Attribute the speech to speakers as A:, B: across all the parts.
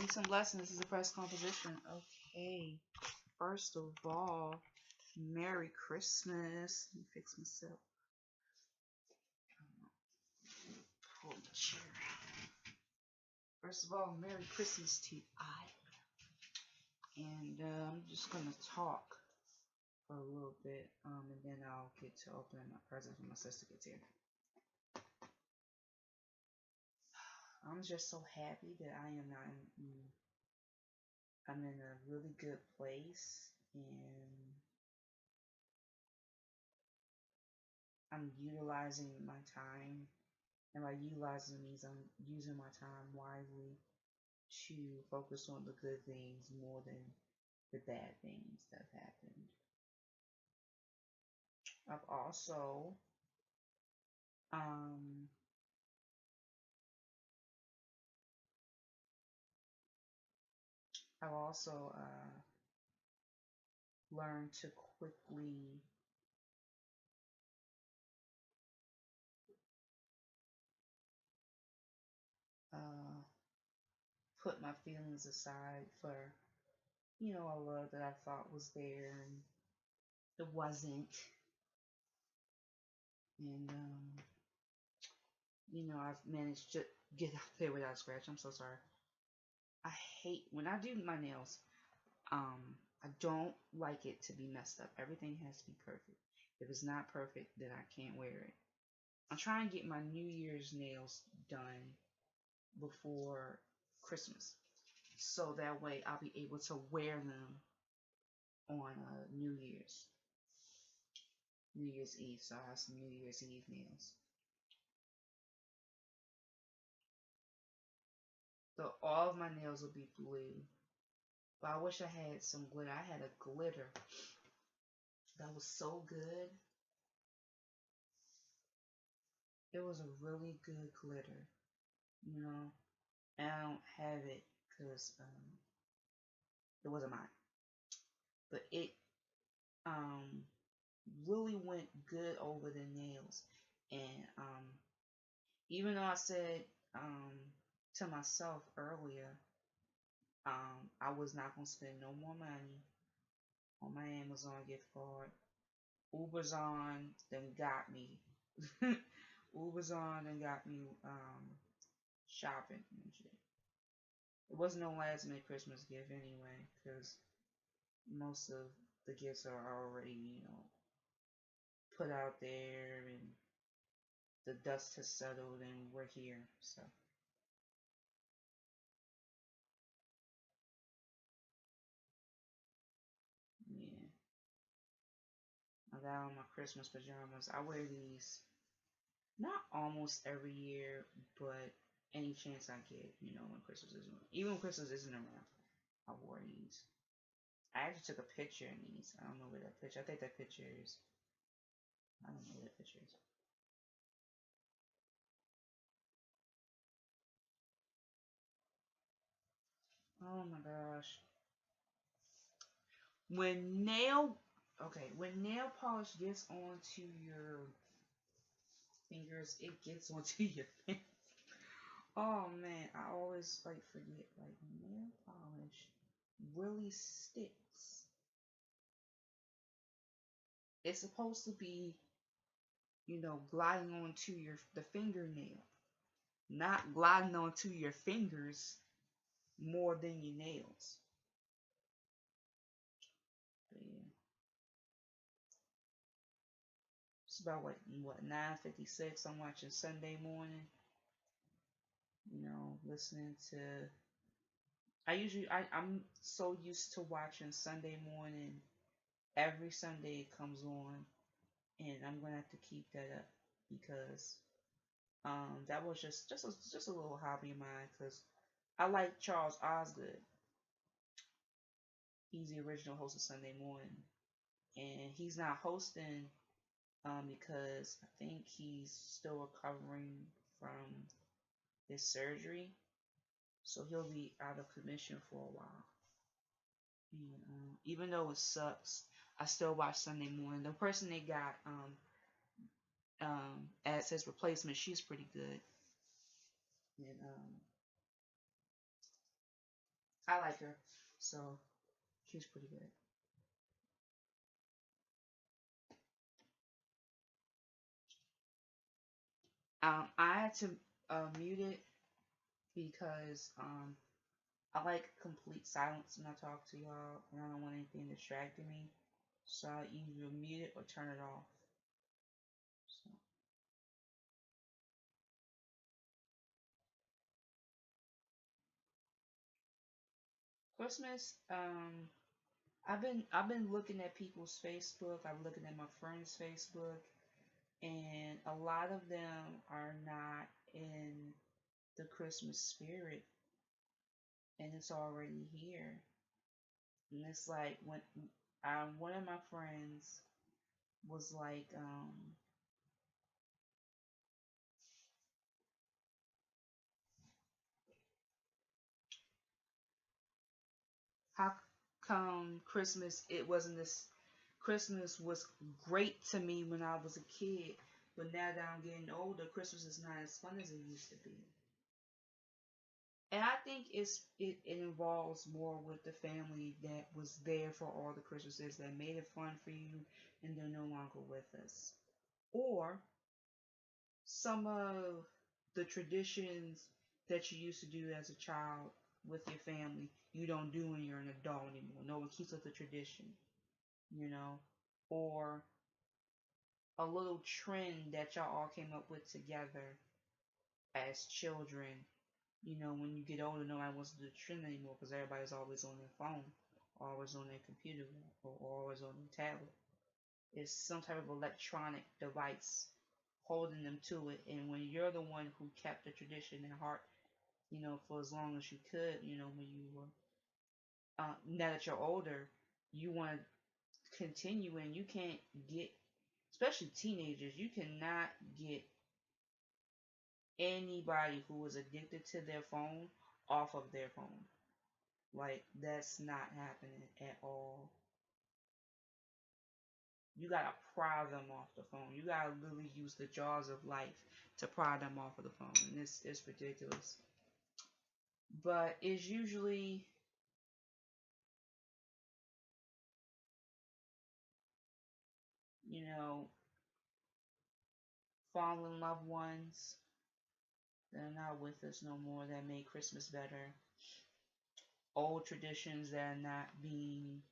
A: Peace and blessings. This is Depressed Composition. Okay. First of all, Merry Christmas. Let me fix myself. Pull the chair. First of all, Merry Christmas to I. And I'm just gonna talk for a little bit, and then I'll get to opening my presents when my sister gets here. I'm just so happy that I am not I'm in a really good place, and I'm utilizing my time. And by utilizing means I'm using my time wisely to focus on the good things more than the bad things that have happened. I've also learned to quickly put my feelings aside for, a love that I thought was there and it wasn't. And, I've managed to get out there without a scratch. I'm so sorry. I hate when I do my nails. I don't like it to be messed up. Everything has to be perfect. If it's not perfect, then I can't wear it. I'm trying to get my New Year's nails done before Christmas, so that way I'll be able to wear them on New Year's Eve. So I have some New Year's Eve nails. So all of my nails will be blue. But I wish I had some glitter. I had a glitter that was so good. It was a really good glitter, and I don't have it because it wasn't mine. But it really went good over the nails. And even though I said to myself earlier, I was not going to spend no more money on my Amazon gift card. Uber's on, then got me. Uber's on and got me shopping and shit. It wasn't no last minute Christmas gift anyway, because most of the gifts are already, put out there and the dust has settled and we're here. So yeah, I got on my Christmas pajamas. I wear these not almost every year, but any chance I get, when Christmas isn't around. Even when Christmas isn't around, I wore these. I actually took a picture in these. I don't know where that picture. I think that picture is. I don't know where that picture is. Oh my gosh. When nail polish gets onto your fingers, it gets onto your fingers. Oh man, I always forget nail polish really sticks. It's supposed to be, gliding onto the fingernail, not gliding onto your fingers more than your nails. But yeah. It's about what 9:56. I'm watching Sunday morning. Listening to. I'm so used to watching Sunday morning. Every Sunday it comes on, and I'm gonna have to keep that up because that was just a little hobby of mine because I like Charles Osgood. He's the original host of Sunday morning, and he's not hosting because I think he's still recovering from his surgery, so he'll be out of commission for a while. And even though it sucks, I still watch Sunday morning. The person they got as his replacement, she's pretty good. And I like her, so she's pretty good. I had to mute it because I like complete silence when I talk to y'all, and I don't want anything distracting me. So I either mute it or turn it off. So. Christmas, I've been looking at people's Facebook. I'm looking at my friends' Facebook, and a lot of them are not in the Christmas spirit, and it's already here. And it's like when one of my friends was like, how come Christmas it wasn't this Christmas was great to me when I was a kid, but now that I'm getting older, Christmas is not as fun as it used to be. And I think it involves more with the family that was there for all the Christmases that made it fun for you and they're no longer with us. Or some of the traditions that you used to do as a child with your family, you don't do when you're an adult anymore. No one keeps up the tradition, you know? Or a little trend that y'all all came up with together as children. You know, when you get older, nobody wants to do the trend anymore because everybody's always on their phone, always on their computer, or always on their tablet. It's some type of electronic device holding them to it. And when you're the one who kept the tradition in heart, you know, for as long as you could, you know, when you were, now that you're older, you want to continue and you can't get, especially teenagers, you cannot get anybody who is addicted to their phone off of their phone. Like, that's not happening at all. You gotta pry them off the phone. You gotta literally use the jaws of life to pry them off of the phone. And it's ridiculous. But it's usually, you know, fallen loved ones that are not with us no more that made Christmas better. Old traditions that are not being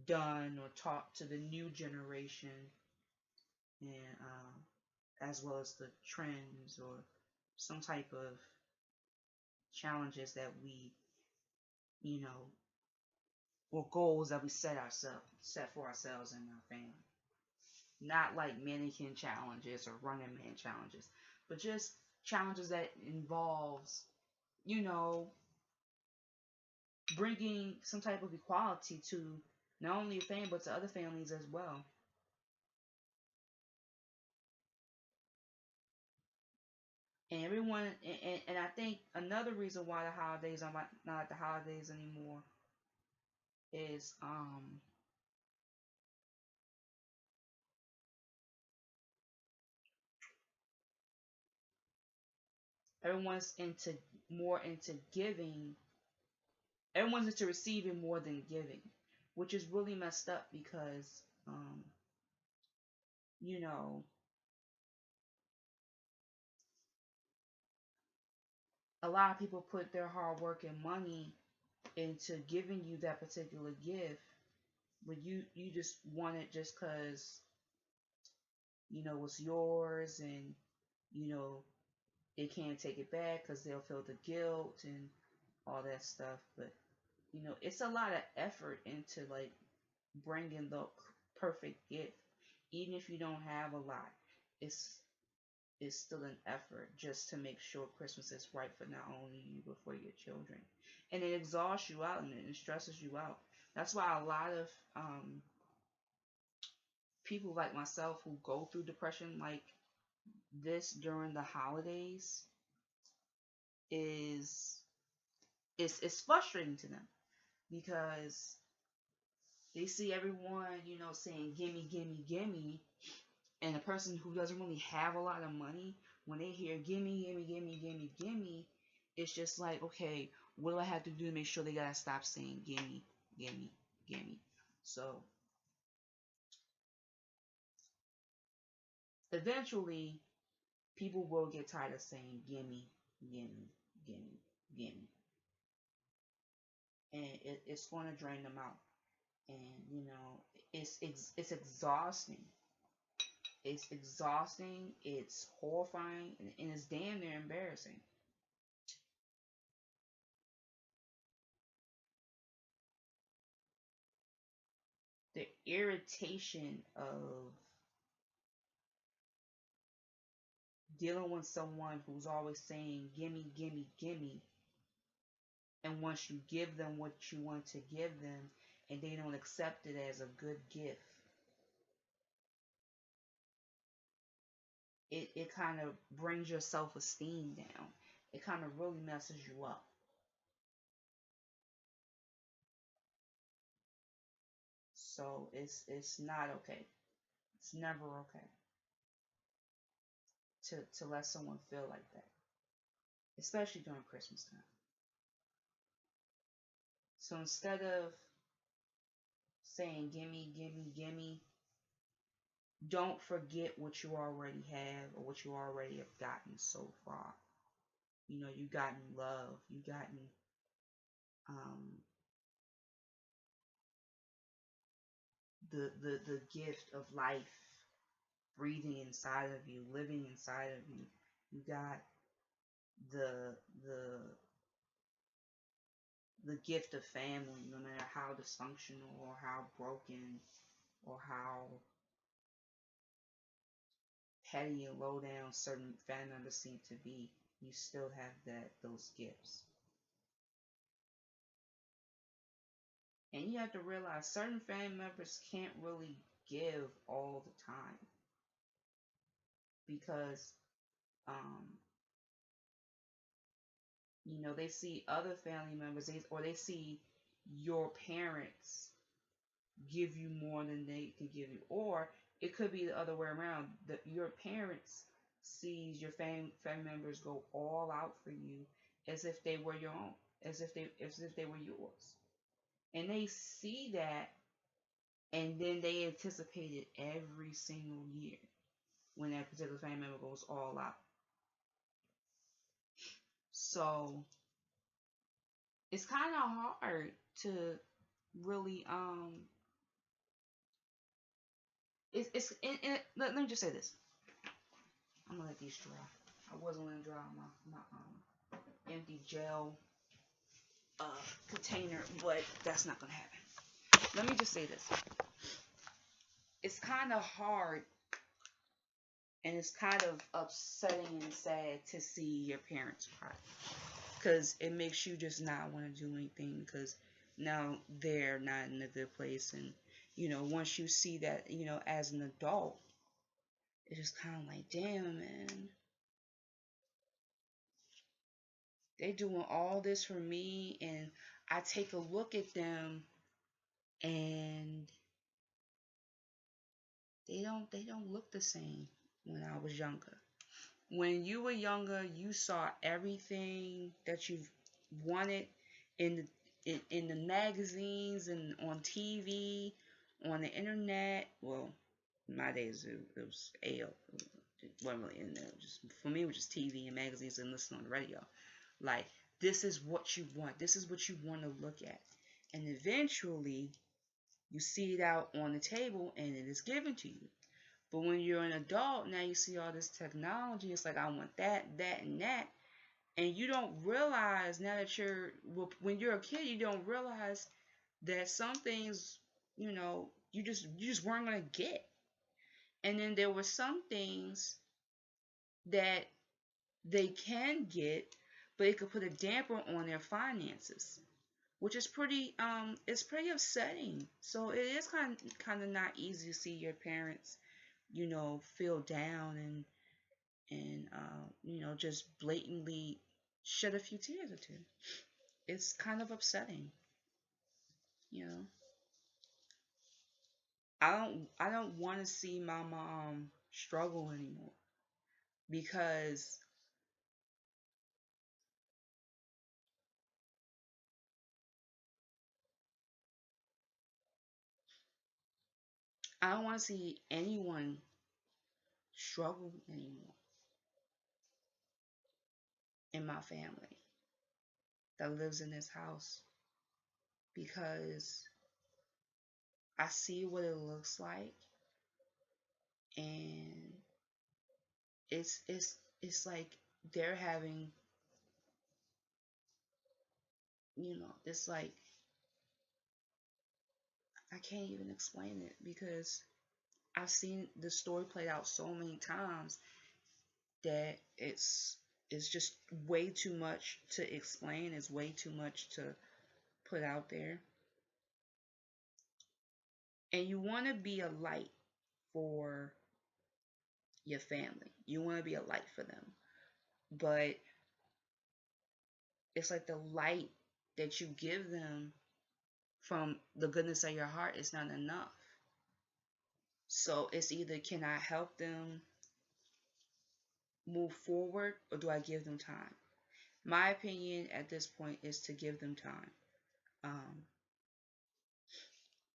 A: done or taught to the new generation, and as well as the trends or some type of challenges that we, you know, or goals that we set for ourselves and our family. Not like mannequin challenges or running man challenges, but just challenges that involves, you know, bringing some type of equality to not only your family but to other families as well. And everyone, and I think another reason why the holidays are not like the holidays anymore is everyone's into more into giving. Everyone's into receiving more than giving, which is really messed up because you know, a lot of people put their hard work and money into giving you that particular gift, but you just want it just because you know it's yours, and you know they can't take it back because they'll feel the guilt and all that stuff. But you know, it's a lot of effort into like bringing the perfect gift, even if you don't have a lot. It's it's still an effort just to make sure Christmas is right for not only you but for your children. And it exhausts you out and it stresses you out. That's why a lot of people like myself who go through depression like this during the holidays is it's frustrating to them because they see everyone, you know, saying gimme, gimme, gimme, and a person who doesn't really have a lot of money, when they hear gimme, gimme, gimme, gimme, gimme, It's just like, okay, what do I have to do to make sure they gotta stop saying gimme, gimme, gimme? So eventually, people will get tired of saying gimme, gimme, gimme, gimme, and it's going to drain them out. And it's exhausting. It's exhausting. It's horrifying, and it's damn near embarrassing. The irritation of dealing with someone who's always saying gimme, gimme, gimme, and once you give them what you want to give them and they don't accept it as a good gift, it kind of brings your self-esteem down. It kind of really messes you up. So it's not okay. It's never okay to let someone feel like that, especially during Christmas time. So instead of saying gimme, gimme, gimme, don't forget what you already have or what you already have gotten so far. You've gotten love, you've gotten um, the gift of life breathing inside of you, living inside of you. You got the the the gift of family, no matter how dysfunctional or how broken or how petty and low down certain family members seem to be, you still have those gifts. And you have to realize certain family members can't really give all the time because um, they see other family members, or they see your parents give you more than they can give you, or it could be the other way around. That your parents sees your family members go all out for you as if they were your own, as if they were yours, and they see that, and then they anticipate it every single year when that particular family member goes all out. So it's kind of hard to really let me just say this. I'm gonna let these dry. I wasn't gonna dry my empty gel container, but that's not gonna happen. Let me just say this. It's kind of hard and it's kind of upsetting and sad to see your parents cry, because it makes you just not want to do anything, because now they're not in a good place. And once you see that, as an adult, it's just kind of like, damn, man, they doing all this for me, and I take a look at them and they don't look the same when I was younger. When you were younger, you saw everything that you wanted in in the magazines and on TV, on the internet. Well, in my days it was AO. It wasn't really internet. Just for me, it was just TV and magazines and listening on the radio. Like, this is what you want. This is what you want to look at, and eventually you see it out on the table and it is given to you. But when you're an adult, now you see all this technology. It's like, I want that, that, and that. And you don't realize now that when you're a kid, you don't realize that some things, you just weren't going to get. And then there were some things that they can get, but it could put a damper on their finances, which is it's pretty upsetting. So it is kind of not easy to see your parents, feel down and just blatantly shed a few tears or two. It's kind of upsetting, you know. I don't want to see my mom struggle anymore, because I don't want to see anyone struggle anymore in my family that lives in this house, because I see what it looks like, and it's like they're having, it's like I can't even explain it, because I've seen the story played out so many times that it's just way too much to explain. It's way too much to put out there. And you want to be a light for your family. You want to be a light for them. But it's like the light that you give them from the goodness of your heart is not enough. So it's either, can I help them move forward, or do I give them time? My opinion at this point is to give them time,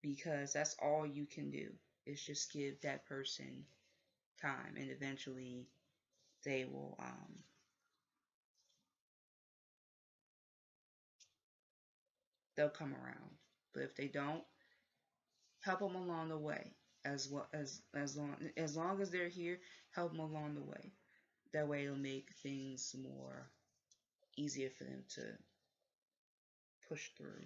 A: because that's all you can do, is just give that person time, and eventually they will they'll come around. But if they don't, help them along the way. As long as they're here, help them along the way. That way it'll make things more easier for them to push through.